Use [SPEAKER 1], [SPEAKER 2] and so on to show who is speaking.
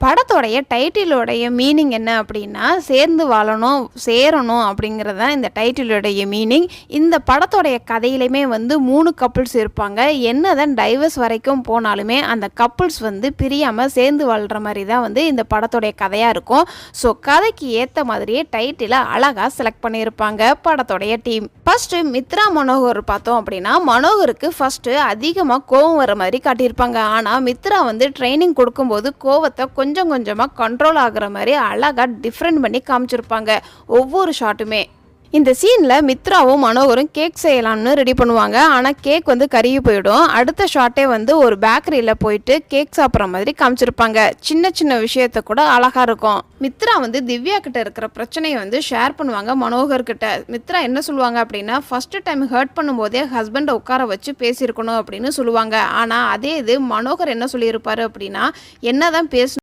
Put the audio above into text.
[SPEAKER 1] படத்தோடைய டைட்டிலோடைய மீனிங் என்ன அப்படின்னா சேர்ந்து வாழணும் சேரணும் அப்படிங்கிறது தான் இந்த டைட்டிலோடைய மீனிங். இந்த படத்தோடைய கதையிலுமே வந்து 3 கப்புள்ஸ் இருப்பாங்க. என்னதான் டைவர்ஸ் வரைக்கும் போனாலுமே அந்த கப்புள்ஸ் வந்து பிரியாமல் சேர்ந்து வாழ்கிற மாதிரி தான் வந்து இந்த படத்தோடைய கதையாக இருக்கும். ஸோ கதைக்கு ஏற்ற மாதிரியே டைட்டிலை அழகாக செலக்ட் பண்ணியிருப்பாங்க படத்தோடைய டீம். ஃபஸ்ட்டு மித்ரா மனோகர் பார்த்தோம் அப்படின்னா மனோகருக்கு ஃபஸ்ட்டு அதிகமாக கோவம் வர மாதிரி காட்டியிருப்பாங்க. ஆனால் மித்ரா வந்து ட்ரைனிங் கொடுக்கும்போது கோவத்தை கொஞ்சம் கொஞ்சமாக கண்ட்ரோல் ஆகுற மாதிரி அழகாக டிஃப்ரெண்ட் பண்ணி காமிச்சிருப்பாங்க ஒவ்வொரு ஷாட்டுமே. இந்த சீனில் மித்ராவும் மனோகரும் கேக் செய்யலாம்னு ரெடி பண்ணுவாங்க. ஆனால் கேக் வந்து கருகி போயிடும். அடுத்த ஷாட்டே வந்து ஒரு பேக்கரியில் போயிட்டு கேக் சாப்பிட்ற மாதிரி காமிச்சிருப்பாங்க. சின்ன சின்ன விஷயத்த கூட அழகாக இருக்கும். மித்ரா வந்து திவ்யா கிட்ட இருக்கிற பிரச்சனையை வந்து ஷேர் பண்ணுவாங்க மனோகர்கிட்ட. மித்ரா என்ன சொல்லுவாங்க அப்படின்னா ஃபஸ்ட்டு டைம் ஹர்ட் பண்ணும்போதே ஹஸ்பண்டை உட்கார வச்சு பேசியிருக்கணும் அப்படின்னு சொல்லுவாங்க. ஆனால் அதே இது மனோகர் என்ன சொல்லியிருப்பாரு அப்படின்னா என்னதான் பேசணும்